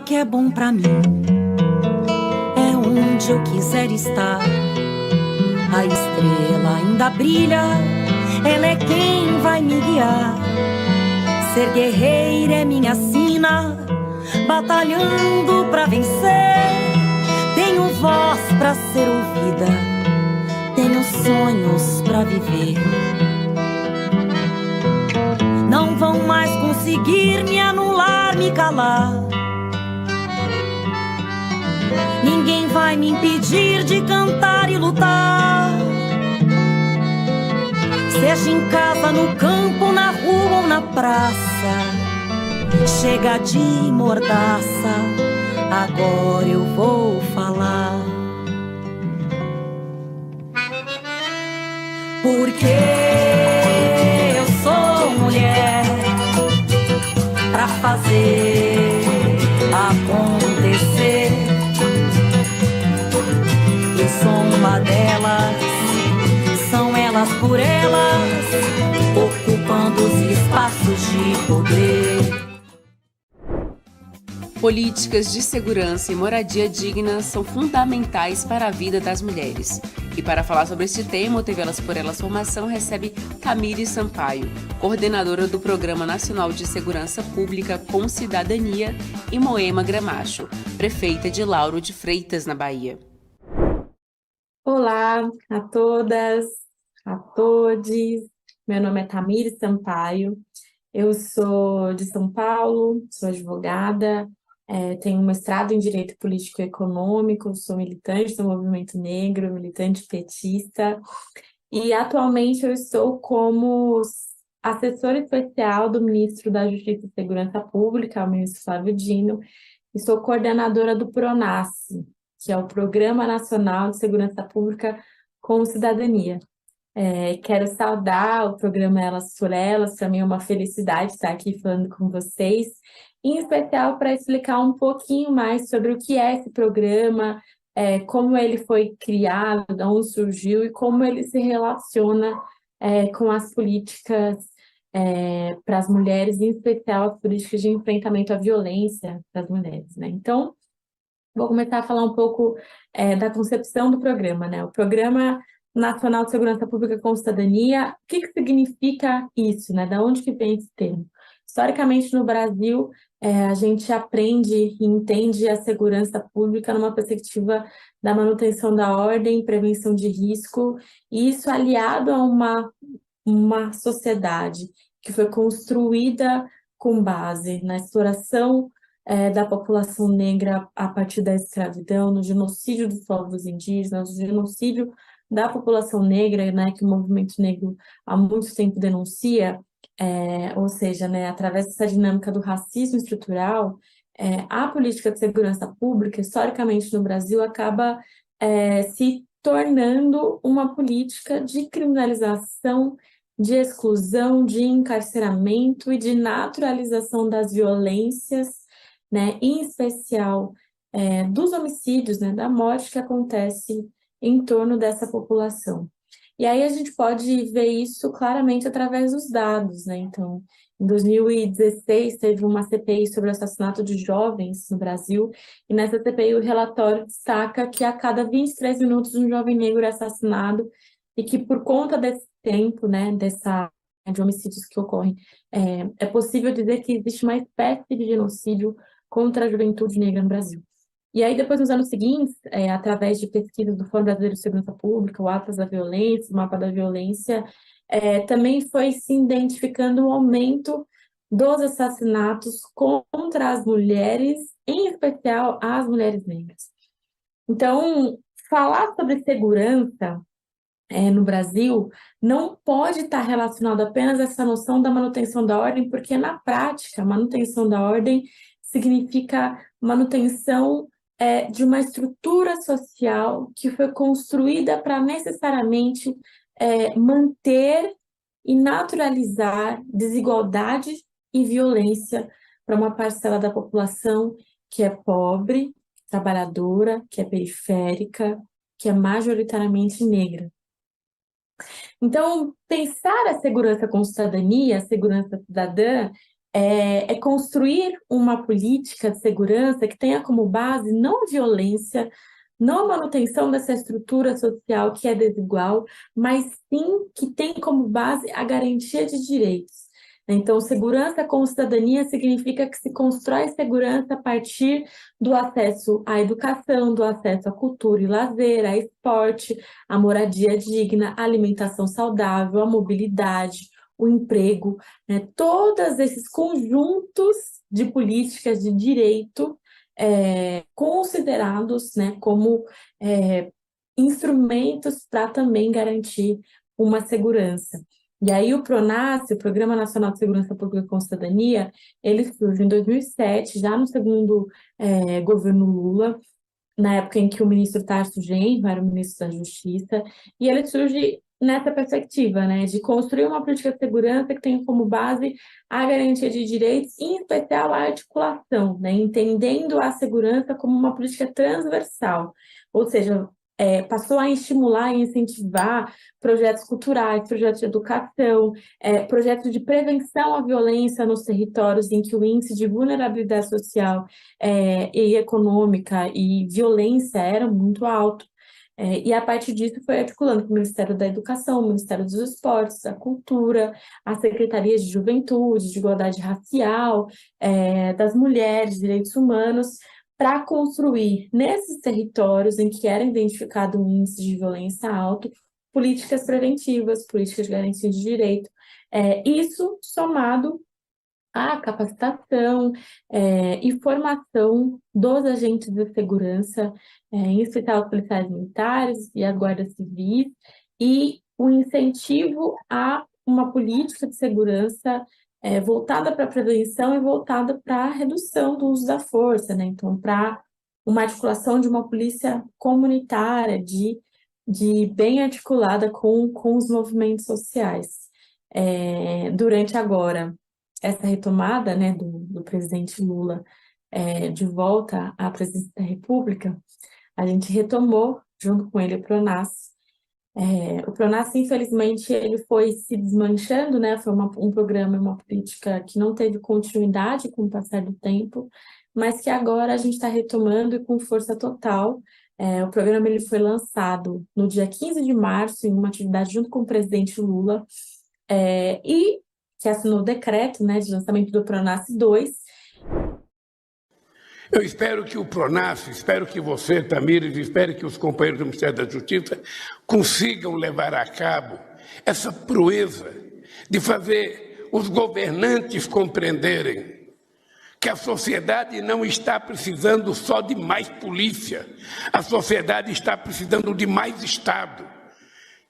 que é bom pra mim, é onde eu quiser estar. A estrela ainda brilha, ela é quem vai me guiar. Ser guerreira é minha sina, batalhando pra vencer. Tenho voz pra ser ouvida, tenho sonhos pra viver. Não vão mais conseguir me anular, me calar. Ninguém vai me impedir de cantar e lutar. Seja em casa, no campo, na rua ou na praça. Chega de mordaça, agora eu vou falar. Porque eu sou mulher pra fazer acontecer. Eu sou uma delas, são elas por elas, ocupando os espaços de poder. Políticas de segurança e moradia digna são fundamentais para a vida das mulheres. E para falar sobre este tema, o TV Elas por Elas Formação recebe Tamires Sampaio, coordenadora do Programa Nacional de Segurança Pública com Cidadania, e Moema Gramacho, prefeita de Lauro de Freitas, na Bahia. Olá a todas, a todos. Meu nome é Tamires Sampaio. Eu sou de São Paulo, sou advogada, tenho um mestrado em Direito Político e Econômico, sou militante do movimento negro, militante petista, e atualmente eu estou como assessora especial do ministro da Justiça e Segurança Pública, o ministro Flávio Dino, e sou coordenadora do PRONASSE, que é o Programa Nacional de Segurança Pública com Cidadania. Quero saudar o programa Elas por Elas, para mim é uma felicidade estar aqui falando com vocês, em especial para explicar um pouquinho mais sobre o que é esse programa, como ele foi criado, de onde surgiu e como ele se relaciona com as políticas para as mulheres, em especial as políticas de enfrentamento à violência das mulheres, né? Então, vou começar a falar um pouco da concepção do programa, né? O Programa Nacional de Segurança Pública com Cidadania, o que significa isso, né? Da onde que vem esse termo? Historicamente, no Brasil, a gente aprende e entende a segurança pública numa perspectiva da manutenção da ordem, prevenção de risco, e isso aliado a uma sociedade que foi construída com base na exploração da população negra a partir da escravidão, no genocídio dos povos indígenas, no genocídio da população negra, né, que o movimento negro há muito tempo denuncia, ou seja, né, através dessa dinâmica do racismo estrutural, a política de segurança pública, historicamente no Brasil, acaba se tornando uma política de criminalização, de exclusão, de encarceramento e de naturalização das violências, né, em especial dos homicídios, né, da morte que acontece em torno dessa população. E aí a gente pode ver isso claramente através dos dados, né? Então, em 2016 teve uma CPI sobre o assassinato de jovens no Brasil, e nessa CPI o relatório destaca que a cada 23 minutos um jovem negro é assassinado, e que por conta desse tempo, né, de homicídios que ocorrem, é possível dizer que existe uma espécie de genocídio contra a juventude negra no Brasil. E aí, depois, nos anos seguintes, através de pesquisas do Fórum Brasileiro de Segurança Pública, o Atlas da Violência, o Mapa da Violência, também foi se identificando um aumento dos assassinatos contra as mulheres, em especial as mulheres negras. Então, falar sobre segurança no Brasil não pode estar relacionado apenas a essa noção da manutenção da ordem, porque, na prática, a manutenção da ordem significa manutenção de uma estrutura social que foi construída para necessariamente manter e naturalizar desigualdade e violência para uma parcela da população que é pobre, trabalhadora, que é periférica, que é majoritariamente negra. Então, pensar a segurança com cidadania, a segurança cidadã, é construir uma política de segurança que tenha como base não a violência, não a manutenção dessa estrutura social que é desigual, mas sim que tem como base a garantia de direitos. Então, segurança com cidadania significa que se constrói segurança a partir do acesso à educação, do acesso à cultura e lazer, a esporte, a moradia digna, a alimentação saudável, a mobilidade, o emprego, né? Todos esses conjuntos de políticas de direito considerados, né, como instrumentos para também garantir uma segurança. E aí o PRONASSE, o Programa Nacional de Segurança Pública com Cidadania, ele surge em 2007, já no segundo governo Lula, na época em que o ministro Tarso Genro era o ministro da Justiça, e ele surge nessa perspectiva, né, de construir uma política de segurança que tenha como base a garantia de direitos, em especial a articulação, né, entendendo a segurança como uma política transversal, ou seja, passou a estimular e incentivar projetos culturais, projetos de educação, projetos de prevenção à violência nos territórios em que o índice de vulnerabilidade social e econômica e violência era muito alto. E a partir disso foi articulando com o Ministério da Educação, o Ministério dos Esportes, da Cultura, as Secretarias de Juventude, de Igualdade Racial, das Mulheres, Direitos Humanos, para construir nesses territórios em que era identificado um índice de violência alto, políticas preventivas, políticas de garantia de direito. Isso somado à capacitação e formação dos agentes de segurança, em especial os policiais militares e a Guarda Civil, e o incentivo a uma política de segurança voltada para a prevenção e voltada para a redução do uso da força, né? Então, para uma articulação de uma polícia comunitária, bem articulada com os movimentos sociais. Durante agora essa retomada, né, do presidente Lula de volta à presidência da República, a gente retomou, junto com ele, o PRONASSE. O PRONASSE, infelizmente, ele foi se desmanchando, né? Foi um programa, uma política que não teve continuidade com o passar do tempo, mas que agora a gente está retomando e com força total. O programa ele foi lançado no dia 15 de março, em uma atividade junto com o presidente Lula, e que assinou o decreto, né, de lançamento do PRONASSE 2. Eu espero que o PRONASSE, espero que você, Tamires, espero que os companheiros do Ministério da Justiça consigam levar a cabo essa proeza de fazer os governantes compreenderem que a sociedade não está precisando só de mais polícia, a sociedade está precisando de mais Estado.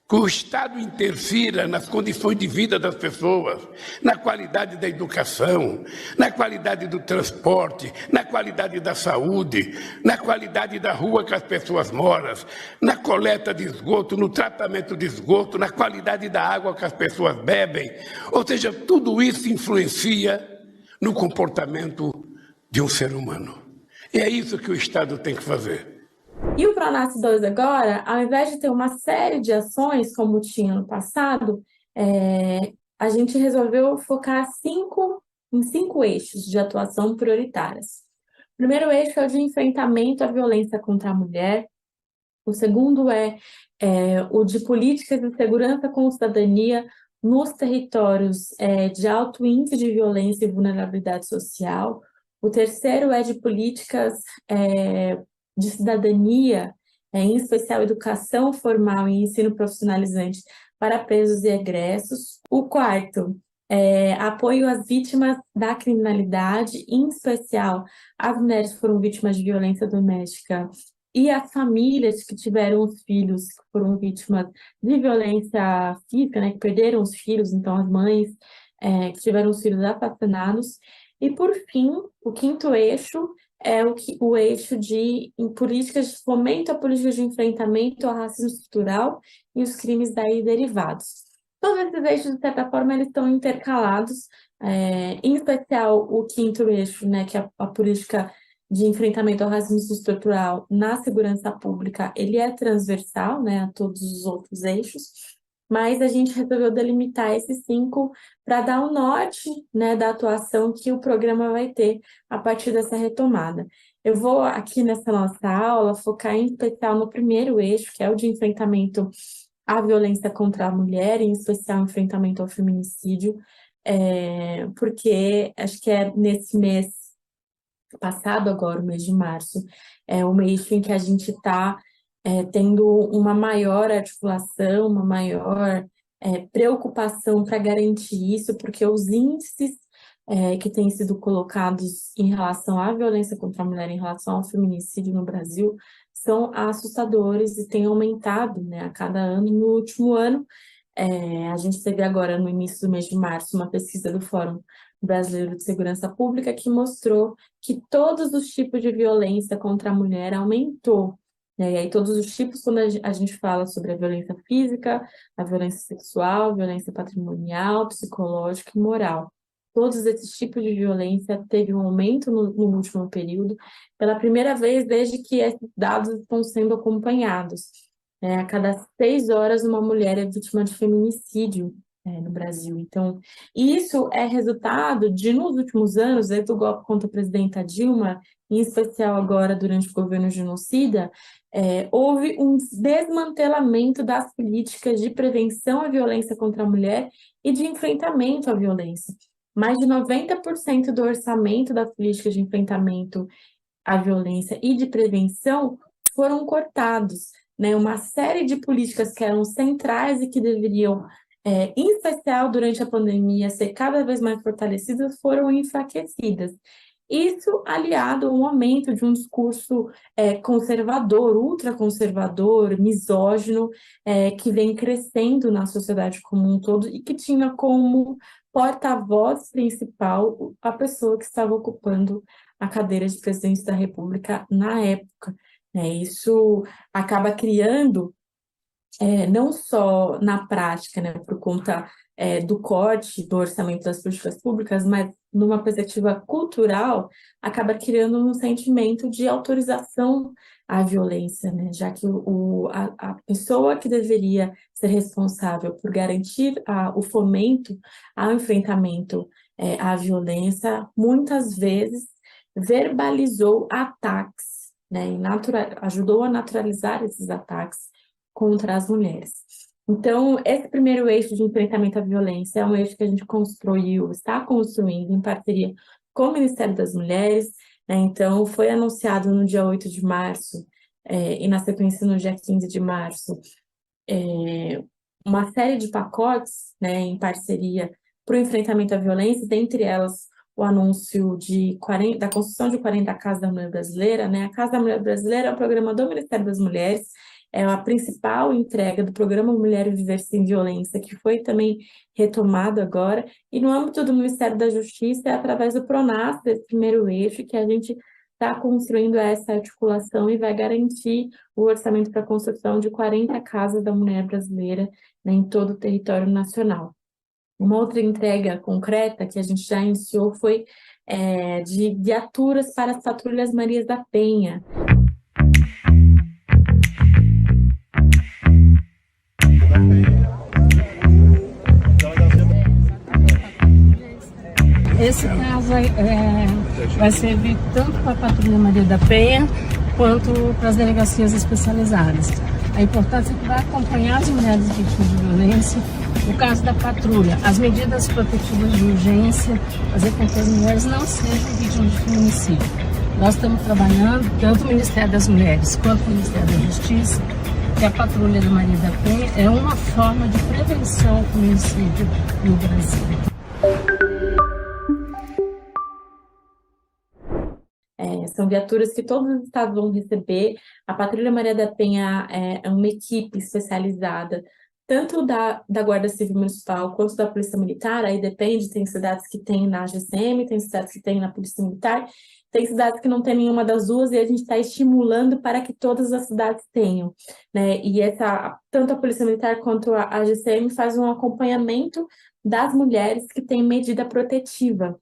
Que o Estado interfira nas condições de vida das pessoas, na qualidade da educação, na qualidade do transporte, na qualidade da saúde, na qualidade da rua que as pessoas moram, na coleta de esgoto, no tratamento de esgoto, na qualidade da água que as pessoas bebem. Ou seja, tudo isso influencia no comportamento de um ser humano. E é isso que o Estado tem que fazer. E o PRONASSE 2 agora, ao invés de ter uma série de ações, como tinha no passado, a gente resolveu focar em cinco eixos de atuação prioritárias. O primeiro eixo é o de enfrentamento à violência contra a mulher. O segundo é o de políticas de segurança com cidadania nos territórios de alto índice de violência e vulnerabilidade social. O terceiro é de políticas de cidadania, em especial educação formal e ensino profissionalizante para presos e egressos. O quarto apoio às vítimas da criminalidade, em especial as mulheres que foram vítimas de violência doméstica e as famílias que tiveram os filhos que foram vítimas de violência física, né, que perderam os filhos, então as mães que tiveram os filhos assassinados. E, por fim, o quinto eixo é o eixo de políticas de fomento a políticas de enfrentamento ao racismo estrutural e os crimes daí derivados. Todos esses eixos, de certa forma, eles estão intercalados, em especial o quinto eixo, né, que é a política de enfrentamento ao racismo estrutural na segurança pública, ele é transversal, né, a todos os outros eixos, mas a gente resolveu delimitar esses 5 para dar o norte, né, da atuação que o programa vai ter a partir dessa retomada. Eu vou aqui nessa nossa aula focar em especial no primeiro eixo, que é o de enfrentamento à violência contra a mulher, em especial enfrentamento ao feminicídio, porque acho que é nesse mês passado agora, o mês de março, é o mês em que a gente está tendo uma maior articulação, uma maior preocupação para garantir isso, porque os índices que têm sido colocados em relação à violência contra a mulher, em relação ao feminicídio no Brasil, são assustadores e têm aumentado, né, a cada ano. No último ano, a gente teve agora, no início do mês de março, uma pesquisa do Fórum Brasileiro de Segurança Pública que mostrou que todos os tipos de violência contra a mulher aumentou, né? E aí todos os tipos, quando a gente fala sobre a violência física, a violência sexual, violência patrimonial, psicológica e moral. Todos esses tipos de violência teve um aumento no último período, pela primeira vez desde que esses dados estão sendo acompanhados. A cada 6 horas, uma mulher é vítima de feminicídio no Brasil. Então, isso é resultado de, nos últimos anos, desde o golpe contra a presidenta Dilma, em especial agora durante o governo genocida, houve um desmantelamento das políticas de prevenção à violência contra a mulher e de enfrentamento à violência. Mais de 90% do orçamento das políticas de enfrentamento à violência e de prevenção foram cortados, né? Uma série de políticas que eram centrais e que deveriam, em especial durante a pandemia, ser cada vez mais fortalecidas, foram enfraquecidas. Isso aliado ao aumento de um discurso conservador, ultraconservador, misógino, que vem crescendo na sociedade como um todo e que tinha como porta-voz principal a pessoa que estava ocupando a cadeira de presidente da República na época. Isso acaba criando, não só na prática, né, por conta do corte do orçamento das políticas públicas, mas numa perspectiva cultural, acaba criando um sentimento de autorização à violência, né, já que a pessoa que deveria ser responsável por garantir o fomento ao enfrentamento à violência, muitas vezes verbalizou ataques, né, e ajudou a naturalizar esses ataques contra as mulheres. Então, esse primeiro eixo de enfrentamento à violência é um eixo que a gente está construindo em parceria com o Ministério das Mulheres, né? Então, foi anunciado no dia 8 de março, e na sequência no dia 15 de março, uma série de pacotes, né, em parceria para o enfrentamento à violência, dentre elas o anúncio da construção de 40 Casas da Mulher Brasileira, né? A Casa da Mulher Brasileira é um programa do Ministério das Mulheres, é a principal entrega do programa Mulher Viver Sem Violência, que foi também retomado agora, e no âmbito do Ministério da Justiça, é através do PRONAS, desse primeiro eixo, que a gente está construindo essa articulação e vai garantir o orçamento para a construção de 40 Casas da Mulher Brasileira, né, em todo o território nacional. Uma outra entrega concreta que a gente já iniciou foi de viaturas para as patrulhas Marias da Penha. Esse caso vai servir tanto para a Patrulha Maria da Penha quanto para as delegacias especializadas. A importância é que vai acompanhar as mulheres vítimas de violência. No caso da patrulha, as medidas protetivas de urgência, fazer com que as mulheres não sejam vítimas de feminicídio. Nós estamos trabalhando, tanto o Ministério das Mulheres quanto o Ministério da Justiça, que a Patrulha da Maria da Penha é uma forma de prevenção ao feminicídio no Brasil. São viaturas que todos os estados vão receber. A Patrulha Maria da Penha é uma equipe especializada, tanto da Guarda Civil Municipal quanto da Polícia Militar. Aí depende, tem cidades que tem na GCM, tem cidades que tem na Polícia Militar, tem cidades que não tem nenhuma das duas, e a gente está estimulando para que todas as cidades tenham, né? E tanto a Polícia Militar quanto a GCM faz um acompanhamento das mulheres que têm medida protetiva.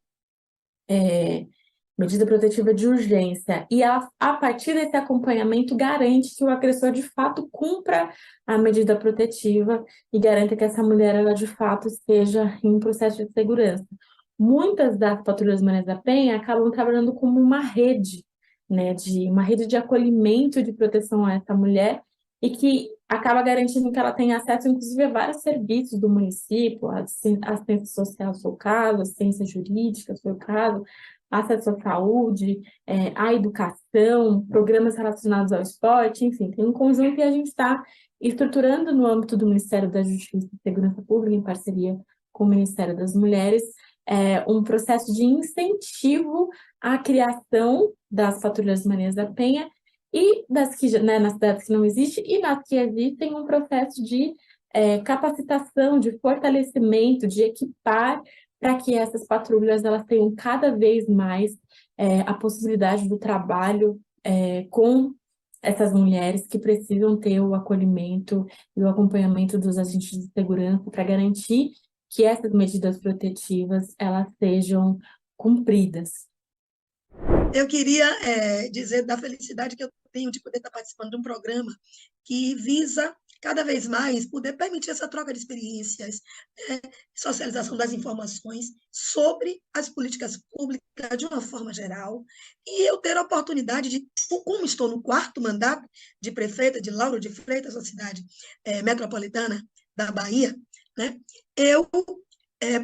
medida protetiva de urgência, e a partir desse acompanhamento garante que o agressor de fato cumpra a medida protetiva e garanta que essa mulher ela de fato esteja em um processo de segurança. Muitas das patrulhas Maria da Penha acabam trabalhando como uma rede, né, uma rede de acolhimento e de proteção a essa mulher, e que acaba garantindo que ela tenha acesso, inclusive, a vários serviços do município, assistência social, se for o caso, assistência jurídica, se for o caso, acesso à saúde, à educação, programas relacionados ao esporte, enfim, tem um conjunto, e a gente está estruturando no âmbito do Ministério da Justiça e Segurança Pública, em parceria com o Ministério das Mulheres, um processo de incentivo à criação das patrulhas Maria da Penha, e das que, né, nas cidades que não existem, e nas que existem, um processo de capacitação, de fortalecimento, de equipar, para que essas patrulhas elas tenham cada vez mais a possibilidade do trabalho com essas mulheres que precisam ter o acolhimento e o acompanhamento dos agentes de segurança para garantir que essas medidas protetivas elas sejam cumpridas. Eu queria dizer da felicidade que eu tenho de poder estar participando de um programa que visa cada vez mais poder permitir essa troca de experiências, socialização das informações sobre as políticas públicas de uma forma geral, e eu ter a oportunidade de, como estou no 4º mandato de prefeita de Lauro de Freitas, uma cidade metropolitana da Bahia, né, eu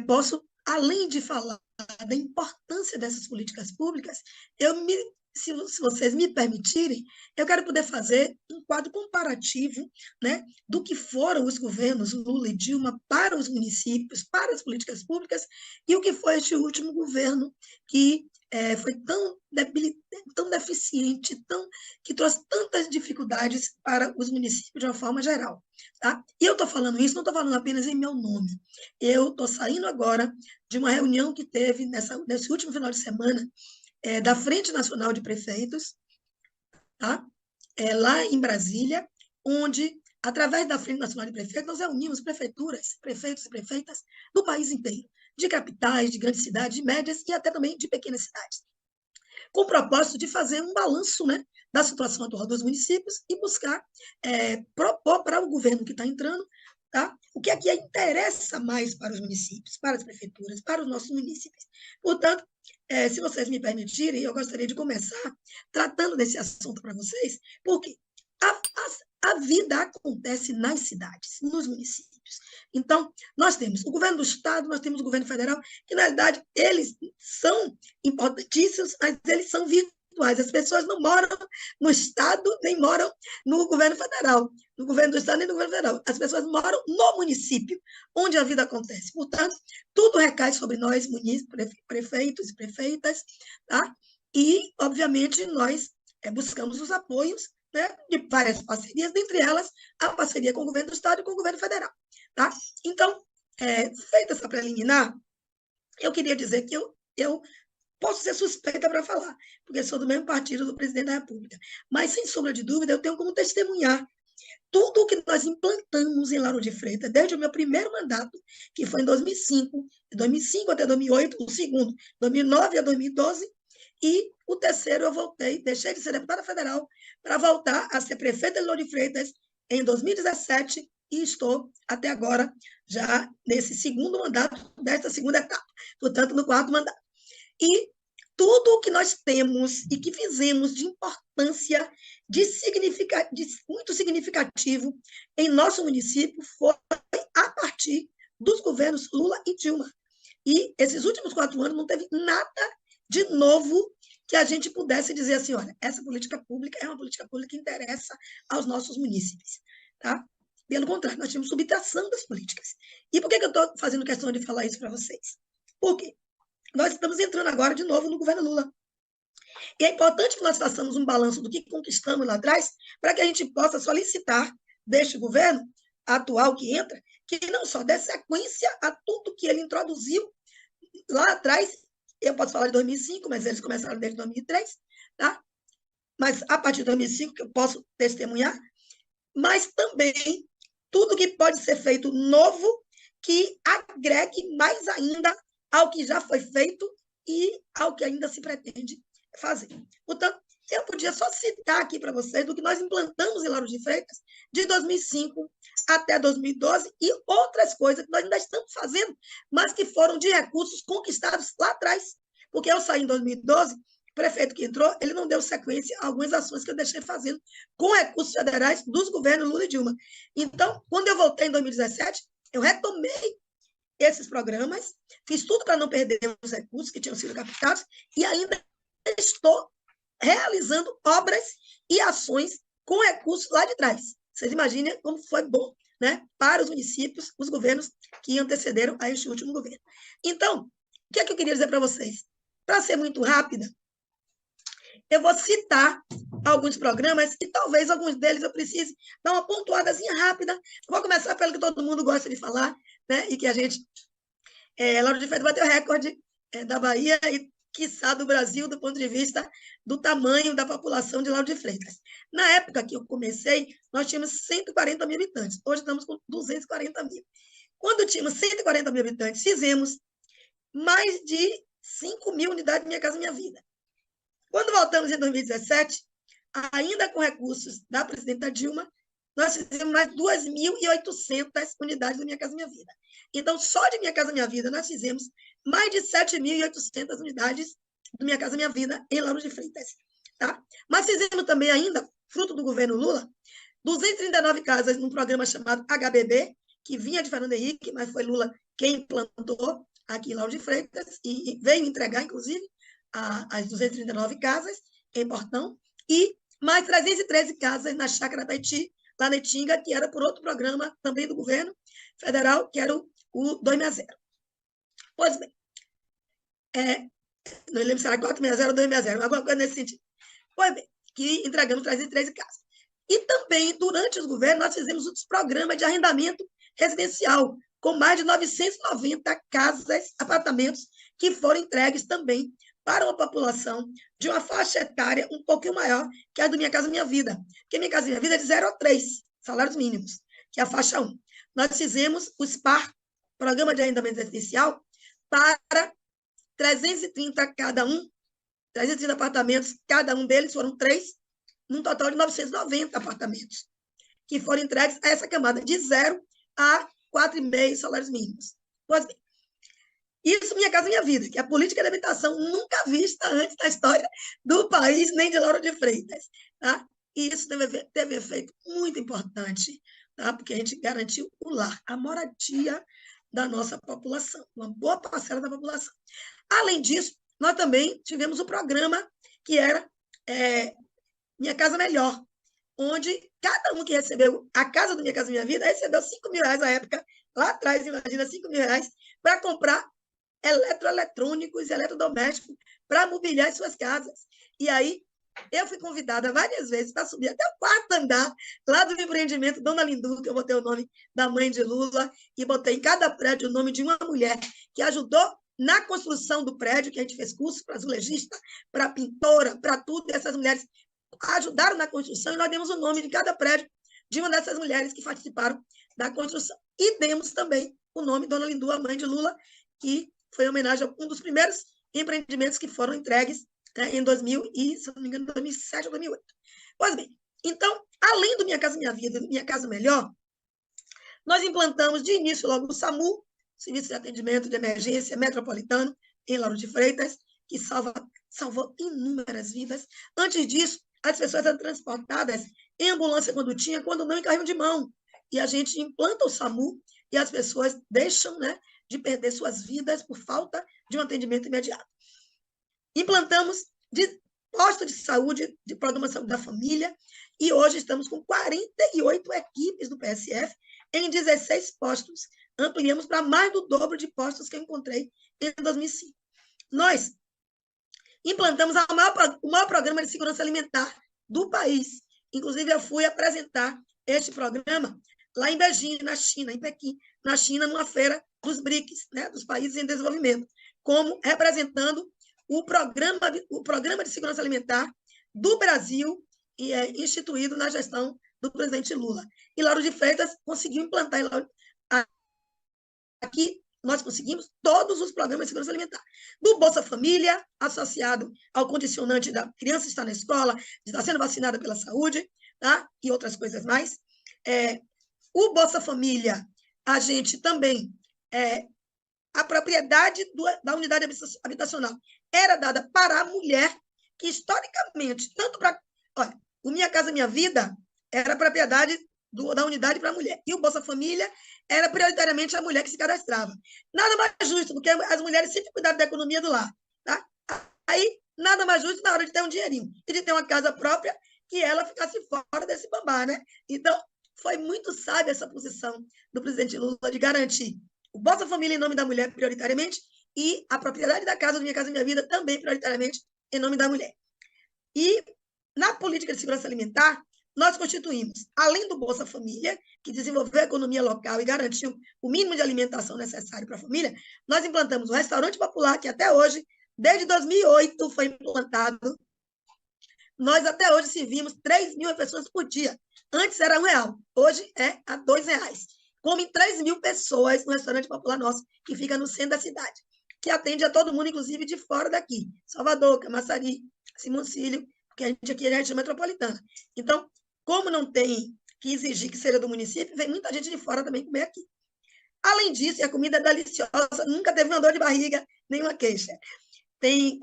posso, além de falar da importância dessas políticas públicas, se vocês me permitirem, eu quero poder fazer um quadro comparativo, né, do que foram os governos Lula e Dilma para os municípios, para as políticas públicas, e o que foi este último governo que foi tão deficiente, que trouxe tantas dificuldades para os municípios de uma forma geral. Tá? E eu estou falando isso, não estou falando apenas em meu nome. Eu estou saindo agora de uma reunião que teve nesse último final de semana da Frente Nacional de Prefeitos, tá? Lá em Brasília, onde, através da Frente Nacional de Prefeitos, nós reunimos prefeituras, prefeitos e prefeitas do país inteiro, de capitais, de grandes cidades, de médias e até também de pequenas cidades, com o propósito de fazer um balanço, né, da situação atual dos municípios e buscar propor para o governo que está entrando, tá, o que é que interessa mais para os municípios, para as prefeituras, para os nossos municípios. Portanto, se vocês me permitirem, eu gostaria de começar tratando desse assunto para vocês, porque a vida acontece nas cidades, nos municípios. Então, nós temos o governo do Estado, nós temos o governo federal, que, na verdade, eles são importantíssimos, mas eles são virtuais. As pessoas não moram no Estado, nem moram no governo federal, no governo do Estado, nem no governo federal. As pessoas moram no município, onde a vida acontece. Portanto, tudo recai sobre nós, munícipes, prefeitos e prefeitas, tá? E, obviamente, nós buscamos os apoios, né, de várias parcerias, dentre elas a parceria com o governo do Estado e com o governo federal. Tá? Então, feita essa preliminar, eu queria dizer que eu posso ser suspeita para falar, porque sou do mesmo partido do presidente da República, mas, sem sombra de dúvida, eu tenho como testemunhar tudo o que nós implantamos em Lauro de Freitas, desde o meu primeiro mandato, que foi em 2005, de 2005 até 2008, o segundo, 2009 a 2012, e o terceiro eu voltei, deixei de ser deputada federal para voltar a ser prefeita de Lauro de Freitas em 2017, e estou até agora já nesse segundo mandato, desta segunda etapa, portanto, no 4º mandato. E tudo o que nós temos e que fizemos de importância, muito significativo em nosso município foi a partir dos governos Lula e Dilma. E esses últimos 4 anos não teve nada de novo que a gente pudesse dizer assim, olha, essa política pública é uma política pública que interessa aos nossos munícipes. Tá? Pelo contrário, nós tínhamos subtração das políticas. E por que eu estou fazendo questão de falar isso para vocês? Porque nós estamos entrando agora de novo no governo Lula. E é importante que nós façamos um balanço do que conquistamos lá atrás, para que a gente possa solicitar deste governo atual que entra, que não só dê sequência a tudo que ele introduziu lá atrás. Eu posso falar de 2005, mas eles começaram desde 2003, tá? Mas a partir de 2005 que eu posso testemunhar, mas também tudo que pode ser feito novo, que agregue mais ainda ao que já foi feito e ao que ainda se pretende fazer. Portanto, eu podia só citar aqui para vocês do que nós implantamos em Lauro de Freitas de 2005 até 2012 e outras coisas que nós ainda estamos fazendo, mas que foram de recursos conquistados lá atrás. Porque eu saí em 2012, o prefeito que entrou, ele não deu sequência a algumas ações que eu deixei fazendo com recursos federais dos governos Lula e Dilma. Então, quando eu voltei em 2017, eu retomei esses programas, fiz tudo para não perder os recursos que tinham sido captados e ainda estou realizando obras e ações com recursos lá de trás. Vocês imaginem como foi bom, né, para os municípios, os governos que antecederam a este último governo. Então, o que é que eu queria dizer para vocês? Para ser muito rápida, eu vou citar alguns programas e talvez alguns deles eu precise dar uma pontuadazinha rápida. Vou começar pelo que todo mundo gosta de falar, né, e que a gente, Lauro de Freitas bateu o recorde da Bahia e quiçá do Brasil, do ponto de vista do tamanho da população de Lauro de Freitas. Na época que eu comecei, nós tínhamos 140 mil habitantes. Hoje estamos com 240 mil. Quando tínhamos 140 mil habitantes, fizemos mais de 5 mil unidades Minha Casa Minha Vida. Quando voltamos em 2017, ainda com recursos da presidenta Dilma, nós fizemos mais 2.800 unidades do Minha Casa Minha Vida. Então, só de Minha Casa Minha Vida, nós fizemos mais de 7.800 unidades do Minha Casa Minha Vida em Lauro de Freitas. Tá? Mas fizemos também ainda, fruto do governo Lula, 239 casas num programa chamado HBB, que vinha de Fernando Henrique, mas foi Lula quem implantou aqui em Lauro de Freitas e veio entregar, inclusive, as 239 casas em Portão, e mais 313 casas na Chácara Taiti, lá na Itinga, que era por outro programa também do governo federal, que era o 260. Pois bem, não lembro se era 460 ou 260, alguma coisa nesse sentido. Pois bem, que entregamos 313 casas. E também, durante os governos, nós fizemos outros programas de arrendamento residencial, com mais de 990 casas, apartamentos, que foram entregues também para uma população de uma faixa etária um pouquinho maior que a do Minha Casa Minha Vida. Porque Minha Casa Minha Vida é de 0 a 3 salários mínimos, que é a faixa 1. Nós fizemos o SPAR, Programa de Arrendamento Residencial, para 330 cada um, 330 apartamentos, cada um deles foram 3, num total de 990 apartamentos, que foram entregues a essa camada de 0 a 4,5 salários mínimos. Pois bem, isso Minha Casa Minha Vida, que é a política de habitação nunca vista antes na história do país, nem de Lauro de Freitas. Tá? E isso teve efeito muito importante, tá? Porque a gente garantiu o lar, a moradia da nossa população, uma boa parcela da população. Além disso, nós também tivemos o programa que era Minha Casa Melhor, onde cada um que recebeu a casa do Minha Casa Minha Vida recebeu R$5.000 na época, lá atrás, imagina, R$5.000, para comprar eletroeletrônicos e eletrodomésticos para mobiliar as suas casas. E aí, eu fui convidada várias vezes para subir até o 4º andar lá do empreendimento Dona Lindu, que eu botei o nome da mãe de Lula, e botei em cada prédio o nome de uma mulher que ajudou na construção do prédio, que a gente fez curso para azulejista, para pintora, para tudo, e essas mulheres ajudaram na construção, e nós demos o nome de cada prédio de uma dessas mulheres que participaram da construção. E demos também o nome Dona Lindu, a mãe de Lula, que foi em homenagem a um dos primeiros empreendimentos que foram entregues em 2000 e, se não me engano, 2007 ou 2008. Pois bem, então, além do Minha Casa Minha Vida e do Minha Casa Melhor, nós implantamos de início logo o SAMU, Serviço de Atendimento de Emergência Metropolitano, em Lauro de Freitas, que salvou inúmeras vidas. Antes disso, as pessoas eram transportadas em ambulância quando tinha, quando não, em carrinho de mão. E a gente implanta o SAMU e as pessoas deixam, né, de perder suas vidas por falta de um atendimento imediato. Implantamos de posto de saúde, de programação da família, e hoje estamos com 48 equipes do PSF em 16 postos. Ampliamos para mais do dobro de postos que eu encontrei em 2005. Nós implantamos o maior programa de segurança alimentar do país. Inclusive, eu fui apresentar este programa lá em Beijing, na China, em Pequim, na China, numa feira dos BRICS, né, dos países em desenvolvimento, como representando o programa de segurança alimentar do Brasil, e instituído na gestão do presidente Lula. E Lauro de Freitas conseguiu implantar aqui nós conseguimos todos os programas de segurança alimentar. Do Bolsa Família, associado ao condicionante da criança estar na escola, de estar sendo vacinada pela saúde, tá? E outras coisas mais. O Bolsa Família, a gente também, a propriedade da unidade habitacional era dada para a mulher, que historicamente, tanto para... Olha, o Minha Casa Minha Vida era a propriedade da unidade para a mulher. E o Bolsa Família era prioritariamente a mulher que se cadastrava. Nada mais justo, porque as mulheres sempre cuidaram da economia do lar. Tá? Aí, nada mais justo na hora de ter um dinheirinho e de ter uma casa própria, que ela ficasse fora desse bambá, né? Então, foi muito sábia essa posição do presidente Lula de garantir o Bolsa Família em nome da mulher, prioritariamente, e a propriedade da casa do Minha Casa Minha Vida também, prioritariamente, em nome da mulher. E, na política de segurança alimentar, nós constituímos, além do Bolsa Família, que desenvolveu a economia local e garantiu o mínimo de alimentação necessário para a família, nós implantamos o restaurante popular, que até hoje, desde 2008, foi implantado. Nós, até hoje, servimos 3.000 refeições por dia. Antes era R$1, hoje é a R$2. Comem 3.000 pessoas no restaurante popular nosso, que fica no centro da cidade, que atende a todo mundo, inclusive de fora daqui. Salvador, Camaçari, Simoncílio, porque a gente aqui é a região metropolitana. Então, como não tem que exigir que seja do município, vem muita gente de fora também comer aqui. Além disso, a comida é deliciosa, nunca teve uma dor de barriga, nenhuma queixa. Tem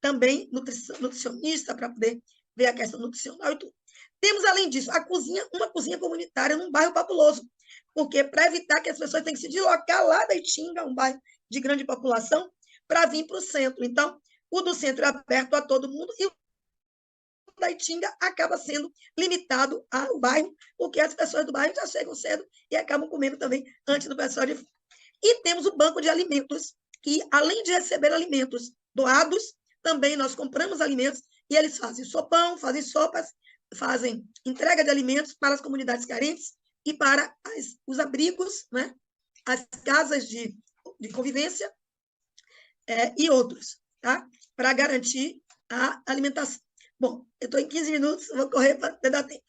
também nutricionista para poder ver a questão nutricional e tudo. Temos, além disso, uma cozinha comunitária num bairro populoso, porque para evitar que as pessoas tenham que se deslocar lá da Itinga, um bairro de grande população, para vir para o centro. Então, o do centro é aberto a todo mundo e o da Itinga acaba sendo limitado ao bairro, porque as pessoas do bairro já chegam cedo e acabam comendo também antes do pessoal de fora. E temos o banco de alimentos, que, além de receber alimentos doados, também nós compramos alimentos e eles fazem sopão, fazem sopas, fazem entrega de alimentos para as comunidades carentes e para os abrigos, né? As casas de convivência e outros, tá? Para garantir a alimentação. Bom, eu estou em 15 minutos, vou correr para dar tempo.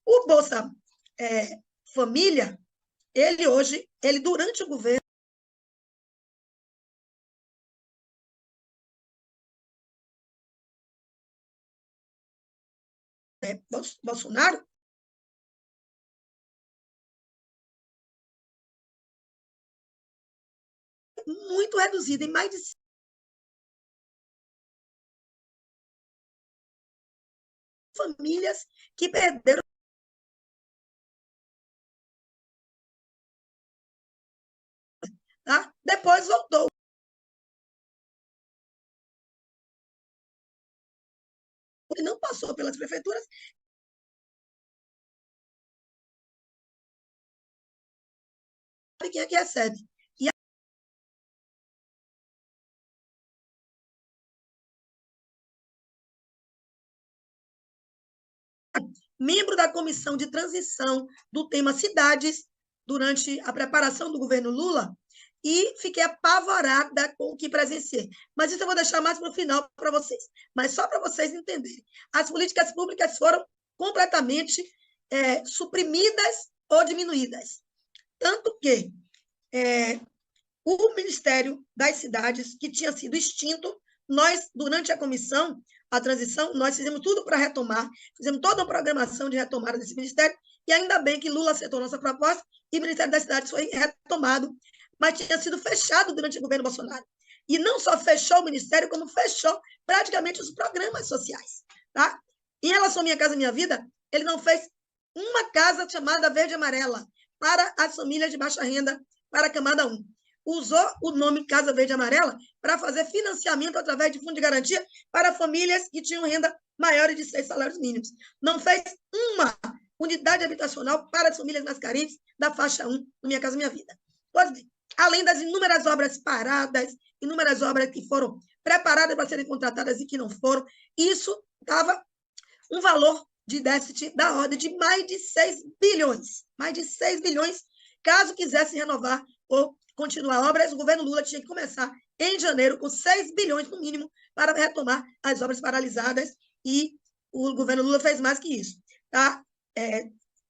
O Bolsa Família, ele durante o governo, Bolsonaro, muito reduzido, em mais de famílias que perderam. Tá? Depois voltou. E não passou pelas prefeituras. Quem é que recebe? E membro da comissão de transição do tema cidades durante a preparação do governo Lula e fiquei apavorada com o que presenciei. Mas isso eu vou deixar mais para o final para vocês. Mas só para vocês entenderem. As políticas públicas foram completamente suprimidas ou diminuídas. Tanto que o Ministério das Cidades, que tinha sido extinto, nós, durante a comissão, a transição, nós fizemos tudo para retomar, fizemos toda uma programação de retomada desse ministério, e ainda bem que Lula aceitou nossa proposta e o Ministério das Cidades foi retomado, mas tinha sido fechado durante o governo Bolsonaro. E não só fechou o ministério, como fechou praticamente os programas sociais. Tá? Em relação à Minha Casa Minha Vida, ele não fez uma casa chamada Verde e Amarela para as famílias de baixa renda, para a camada 1. Usou o nome Casa Verde e Amarela para fazer financiamento através de fundo de garantia para famílias que tinham renda maior de 6 salários mínimos. Não fez uma unidade habitacional para as famílias mais carentes da faixa 1 do Minha Casa Minha Vida. Pois bem, além das inúmeras obras paradas, inúmeras obras que foram preparadas para serem contratadas e que não foram, isso dava um valor de déficit da ordem de mais de 6 bilhões. Mais de 6 bilhões, caso quisesse renovar ou continuar obras, o governo Lula tinha que começar em janeiro com 6 bilhões no mínimo para retomar as obras paralisadas e o governo Lula fez mais que isso. Está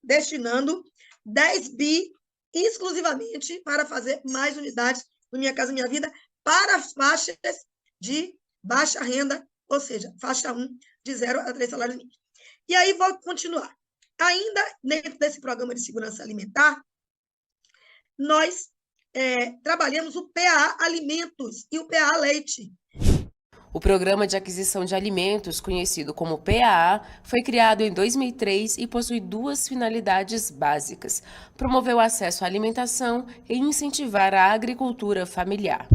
destinando 10 bi exclusivamente para fazer mais unidades do Minha Casa Minha Vida para as faixas de baixa renda, ou seja, faixa 1, de 0 a 3 salários mínimos. E aí vou continuar. Ainda dentro desse programa de segurança alimentar, nós trabalhamos o PAA Alimentos e o PAA Leite. O Programa de Aquisição de Alimentos, conhecido como PAA, foi criado em 2003 e possui duas finalidades básicas: promover o acesso à alimentação e incentivar a agricultura familiar.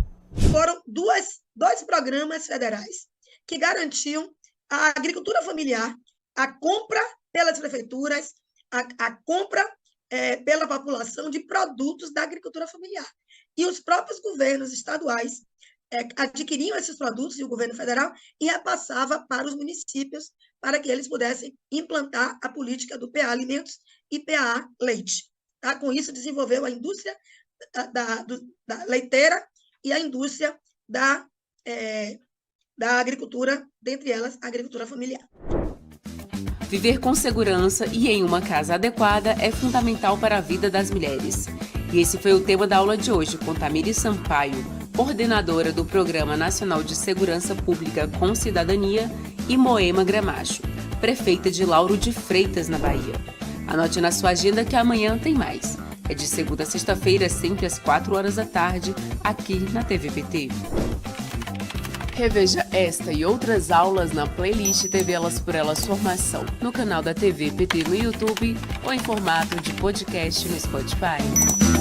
Foram dois programas federais que garantiam a agricultura familiar, a compra pelas prefeituras, a compra pela população de produtos da agricultura familiar. E os próprios governos estaduais adquiriam esses produtos, e o governo federal, e repassava para os municípios para que eles pudessem implantar a política do PA Alimentos e PA Leite. Tá? Com isso, desenvolveu a indústria da leiteira e a indústria da agricultura, dentre elas, a agricultura familiar. Viver com segurança e em uma casa adequada é fundamental para a vida das mulheres. E esse foi o tema da aula de hoje com Tamires Sampaio, coordenadora do Programa Nacional de Segurança Pública com Cidadania, e Moema Gramacho, prefeita de Lauro de Freitas, na Bahia. Anote na sua agenda que amanhã tem mais. É de segunda a sexta-feira, sempre às 4h, aqui na TVPT. Reveja esta e outras aulas na playlist TV Elas por Elas Formação, no canal da TVPT no YouTube ou em formato de podcast no Spotify.